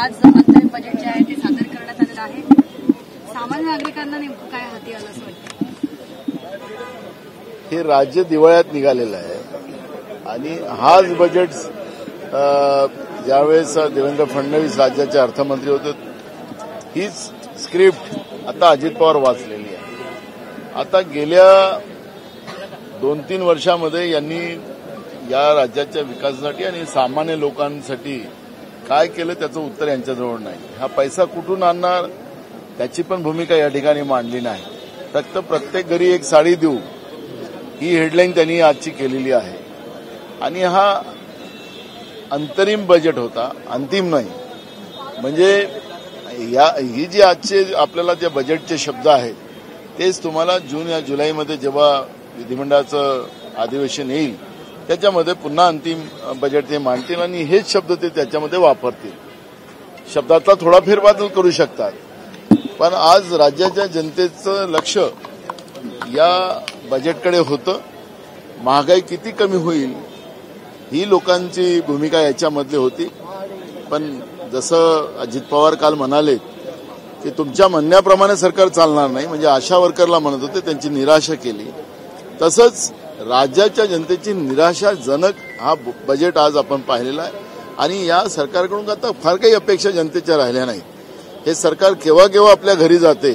आज अंतरिम बजेट जे आहे ते सादर करण्यात आलेलं आहे. सामान्य नागरिकांना नेमकं काय हाती आलं असं वाटतं? हे राज्य दिवाळ्यात निघालेलं आहे आणि हाच बजेट ज्यावेळेस देवेंद्र फडणवीस राज्याचे अर्थमंत्री होते हीच स्क्रिप्ट आता अजित पवार वाचलेली आहे. आता गेल्या 2-3 वर्षामध्ये यांनी या राज्याच्या विकासासाठी आणि सामान्य लोकांसाठी काय केलं त्याचं उत्तर यांच्याजवळ नाही. हा पैसा कुठून आणणार त्याची पण भूमिका या ठिकाणी मांडली नाही. फक्त प्रत्येक घरी एक साडी देऊ ही हेडलाईन त्यांनी आजची केलेली आहे. आणि हा अंतरिम बजेट होता, अंतिम नाही. म्हणजे ही जी आजचे आपल्याला जे बजेटचे शब्द आहेत तेच तुम्हाला जून या जुलैमध्ये जेव्हा विधिमंडळाचं अधिवेशन येईल त्याच्यामध्ये पुन्हा अंतिम बजेट ते मांडतील आणि हेच शब्द ते त्याच्यामध्ये वापरतील. शब्दातला थोडा फेरबदल करू शकतात, पण आज राज्याच्या जनतेचं लक्ष या बजेटकडे होतं. महागाई किती कमी होईल ही लोकांची भूमिका याच्यामधली होती. पण जसं अजित पवार काल म्हणाले की तुमच्या म्हणण्याप्रमाणे सरकार चालणार नाही, म्हणजे आशा वर्करला म्हणत होते, त्यांची निराशा केली. तसंच राज्याच्या जनतेची निराशाजनक हा बजेट आज आपण पाहिलेला आहे. आणि या सरकारकडून आता फार काही अपेक्षा जनतेच्या राहिल्या नाहीत. हे सरकार केव्हा केव्हा आपल्या घरी जाते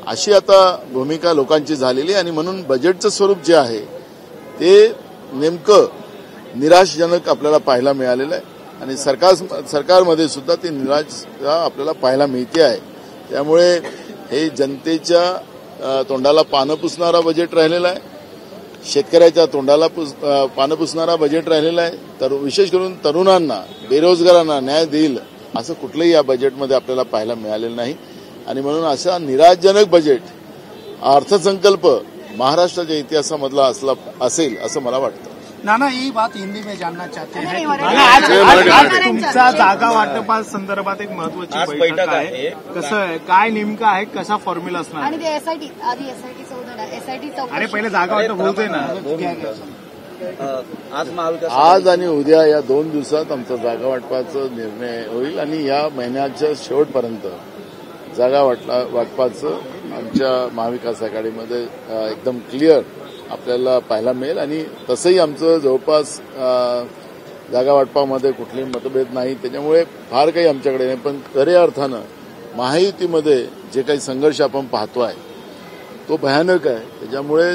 अशी आता भूमिका लोकांची झालेली आहे. आणि म्हणून बजेटचं स्वरूप जे आहे ते नेमकं निराशाजनक आपल्याला पाहायला मिळालेलं आहे. आणि सरकारमध्ये सुद्धा ती निराशा आपल्याला पाहायला मिळते आहे. त्यामुळे हे जनतेच्या तोंडाला पानं पुसणारा बजेट राहिलेला आहे, शेतकऱ्याच्या तोंडाला पानं पुसणारा बजेट राहिलेला आहे. तर विशेष करून तरुणांना, बेरोजगारांना न्याय देईल असं कुठलंही या बजेटमध्ये आपल्याला पाहायला मिळालेलं नाही. आणि म्हणून असा निराशजनक बजेट अर्थसंकल्प महाराष्ट्राच्या इतिहासामधला असेल असं मला वाटतं. नाना, ये बात हिंदी में जानना चाहते हैं. आज तुमचा जागा वाटपा संदर्भात एक महत्वाची बैठक आहे. कसं आहे, काय नेमकं आहे, कसा फॉर्म्युला असणार? आणि ते एसआयटी अरे पहिले जागा वाटप होते ना. आज आणि उद्या या 2 दिवसात आमचा जागा वाटपाचा निर्णय होईल आणि या महिन्याच्या शेवटपर्यंत जागा वाटपाचं आमच्या महाविकास आघाडीमध्ये एकदम क्लिअर आपल्याला पाहायला मिळेल. आणि तसंही आमचं जवळपास जागा वाटपामध्ये कुठलेही मतभेद नाही, त्याच्यामुळे फार काही आमच्याकडे नाही. पण खऱ्या अर्थानं महायुतीमध्ये जे काही संघर्ष आपण पाहतोय तो भयानक आहे. त्याच्यामुळे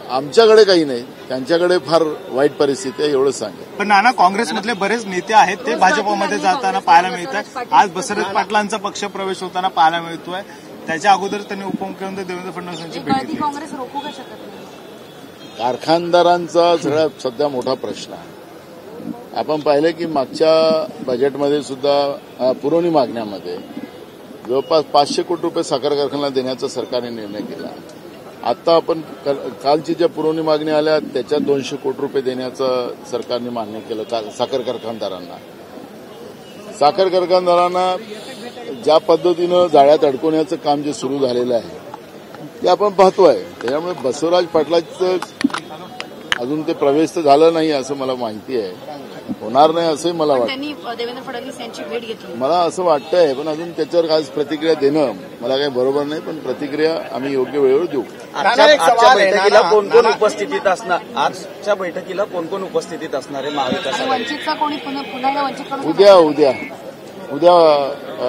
आमच्याकडे काही नाही, त्यांच्याकडे फार वाईट परिस्थिती आहे एवढं सांगेल. पण नाना, काँग्रेसमधले बरेच नेते आहेत ते भाजपमध्ये जाताना पाहायला मिळतात. आज बसरत पाटलांचा पक्ष प्रवेश होताना पाहायला मिळतोय. त्याच्या अगोदर त्यांनी उपमुख्यमंत्री देवेंद्र फडणवीस यांची भेट घेतली. काँग्रेस रोखू का शकत नाही? कारखानदारांचा सगळ्यात सध्या मोठा प्रश्न आहे. आपण पाहिलं की मागच्या बजेटमध्ये सुद्धा पुरवणी मागण्यामध्ये जवळपास 500 कोटी रुपये साखर कारखान्याला देण्याचा सरकारने निर्णय केला. आता आपण कालची ज्या पुरवणी मागण्या आल्या त्याच्यात 200 कोटी रुपये देण्याचं सरकारने मान्य केलं साखर कारखानदारांना. साखर कारखानदारांना ज्या पद्धतीनं जाळ्यात अडकवण्याचं काम जे सुरू झालेलं आहे ते आपण पाहतोय. त्याच्यामुळे बसवराज पाटलाचं अजून ते प्रवेश तर झाला नाही असं मला माहिती आहे, होणार नाही असंही मला वाटतं. त्यांनी देवेंद्र फडणवीस यांची भेट घेतली मला असं वाटतंय, पण अजून त्याच्यावर आज प्रतिक्रिया देणं मला काही बरोबर नाही. पण प्रतिक्रिया आम्ही योग्य वेळेवर देऊ. आजच्या बैठकीला कोण कोण उपस्थितीत असणार? आजच्या बैठकीला कोण कोण उपस्थितीत असणार आहे महाविकास वंचितचा कोणी पुन्हा वंचित? उद्या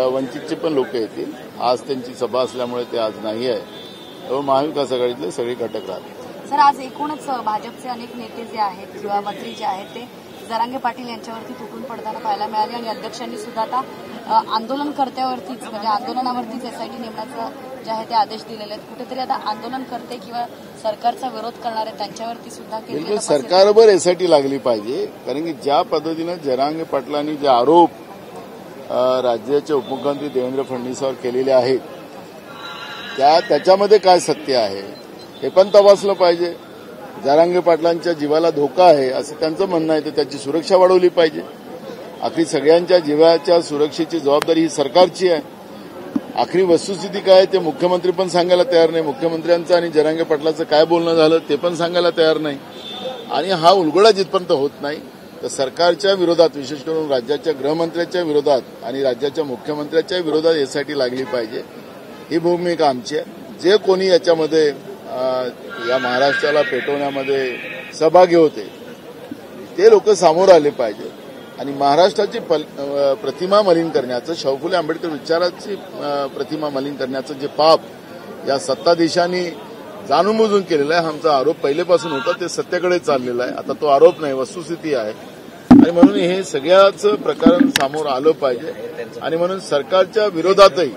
वंचितचे पण लोक येतील. आज त्यांची सभा असल्यामुळे ते आज नाही आहे. त्यामुळे महाविकास आघाडीतले सगळे घटक राहतील. सर, आज एकूणच भाजपचे अनेक नेते जे आहेत किंवा मंत्री जे आहेत ते जरांगे पाटील यांच्यावरती तुटून पडताना पाहायला मिळाले. आणि अध्यक्षांनी सुद्धा आता आंदोलनकर्त्यावरतीच, म्हणजे आंदोलनावरतीच एसआयटी नेमण्याचं जे आहे ते आदेश दिलेले आहेत. कुठेतरी आता आंदोलनकर्ते किंवा सरकारचा विरोध करणारे त्यांच्यावरती सुद्धा सरकारवर एसआयटी लागली पाहिजे. कारण की ज्या पद्धतीनं जरांगे पाटलांनी जे आरोप राज्याचे उपमुख्यमंत्री देवेंद्र फडणवीसांवर केलेले आहेत त्याच्यामध्ये काय सत्य आहे हे पण तपासलं पाहिजे. जरांगे पाटलांच्या जीवाला धोका आहे असं त्यांचं म्हणणं आहे, तर त्याची सुरक्षा वाढवली पाहिजे. आखरी सगळ्यांच्या जीवाच्या सुरक्षेची जबाबदारी ही सरकारची आहे. आखरी वस्तुस्थिती काय ते मुख्यमंत्री पण सांगायला तयार नाही. मुख्यमंत्र्यांचं आणि जरांगे पाटलाचं काय बोलणं झालं ते पण सांगायला तयार नाही. आणि हा उलगडा जिथपर्यंत होत नाही तर सरकारच्या विरोधात, विशेष करून राज्याच्या गृहमंत्र्यांच्या विरोधात आणि राज्याच्या मुख्यमंत्र्यांच्या विरोधात एसआयटी लागली पाहिजे, ही भूमिका आमची आहे. जे कोणी याच्यामध्ये या महाराष्ट्राला पेटवण्यामध्ये सहभागी होते ते लोक समोर आले पाहिजे आणि महाराष्ट्राची प्रतिमा मलिन करण्याचं, शाहू फुले आंबेडकर विचाराची प्रतिमा मलिन करण्याचं जे पाप या सत्ताधीशांनी जाणून बुजून केलेला आहे, आमचा आरोप पहिलेपासून होता, ते सत्तेकडे चाललेला आहे. आता तो आरोप नाही, वस्तुस्थिती आहे आणि म्हणून हे सगळ्याच प्रकरण समोर आलं पाहिजे आणि म्हणून सरकारच्या विरोधातही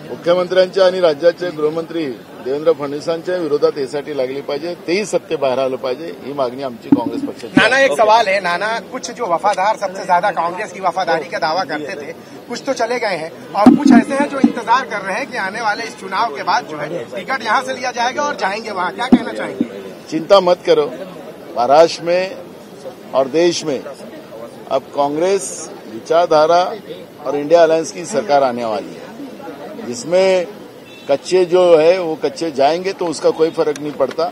मुख्यमंत्र्यांच्या आणि राज्याचे गृहमंत्री देवेंद्र फडणवीसांच्या विरोधात एसआयटी लागली पाहिजे, तेही सत्य बाहेर आलं पाहिजे, ही मागणी आमची कांग्रेस पक्षाची. नाना, एक सवाल है नाना, कुछ जो वफादार सबसे ज्यादा कांग्रेस की वफादारी का दावा करते थे, कुछ तो चले गए हैं और कुछ ऐसे हैं जो इंतजार कर रहे हैं कि आने वाले इस चुनाव के बाद जो है टिकट यहां से लिया जाएगा और जाएंगे वहां, क्या कहना चाहेंगे? चिंता मत करो, महाराष्ट्र में और देश में अब कांग्रेस विचारधारा और इंडिया अलायंस की सरकार आने वाली है, जिसमें कच्चे जो है वो कच्चे जाएंगे तो उसका कोई फर्क नहीं पड़ता.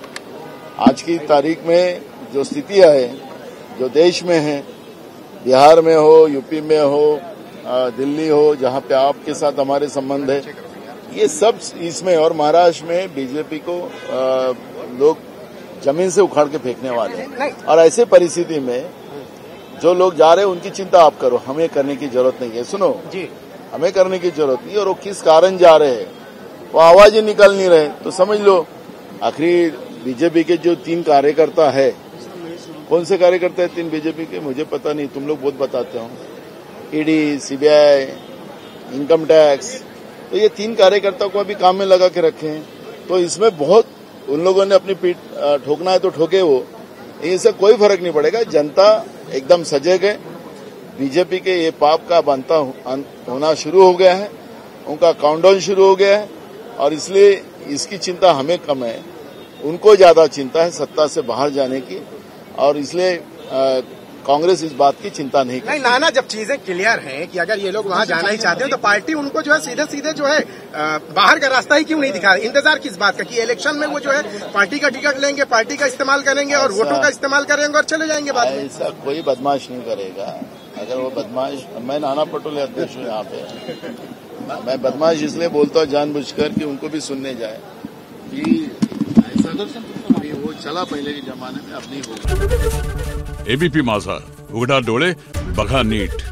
आज की तारीख में जो स्थिति है, जो देश में है, बिहार में हो, यूपी में हो, दिल्ली हो, जहां पे आपके साथ हमारे संबंध है, ये सब इसमें, और महाराष्ट्र में बीजेपी को लोग जमीन से उखाड़ के फेंकने वाले हैं. और ऐसे परिस्थिति में जो लोग जा रहे हैं उनकी चिंता आप करो, हमें करने की जरूरत नहीं है. सुनो जी, हमें करने की जरूरत नहीं, और वो किस कारण जा रहे हैं वो आवाज ही निकल नहीं रहे, तो समझ लो आखिरी बीजेपी के जो 3 कार्यकर्ता है, कौन से कार्यकर्ता है 3 बीजेपी के, मुझे पता नहीं, तुम लोग बहुत बताते हो, ईडी, सीबीआई, इनकम टैक्स, तो ये 3 कार्यकर्ता को अभी काम में लगा के रखे हैं. तो इसमें बहुत उन लोगों ने अपनी पीठ ठोकना है तो ठोके, वो इससे कोई फर्क नहीं पड़ेगा. जनता एकदम सजग है, बीजेपी के ये पाप का बनता होना शुरू हो गया है, उनका काउंटडाउन शुरू हो गया है, और इसलिए इसकी चिंता हमें कम है, उनको ज्यादा चिंता है सत्ता से बाहर जाने की, और इसलिए कांग्रेस इस बात की चिंता नहीं करती. नहीं नाना, जब चीजें क्लियर हैं कि अगर ये लोग वहां जाना ही चाहते हैं तो पार्टी उनको जो है सीधे सीधे जो है बाहर का रास्ता ही क्यों नहीं दिखा रही? इंतजार किस बात का कि इलेक्शन में वो जो है पार्टी का टिकट लेंगे, पार्टी का इस्तेमाल करेंगे और वोटों का इस्तेमाल करेंगे और चले जाएंगे बाद में. ऐसा कोई बदमाश नहीं करेगा. अगर वो बदमाश, मैं नाना पटोले अध्यक्ष हूँ यहाँ पे, मैं बदमाश इसलिए बोलता हूँ जानबूझकर कि उनको भी सुनने जाए कि वो चला पहले के जमाने में, अब नहीं होगा. एबीपी माझा, उघडा डोळे बघा नीट.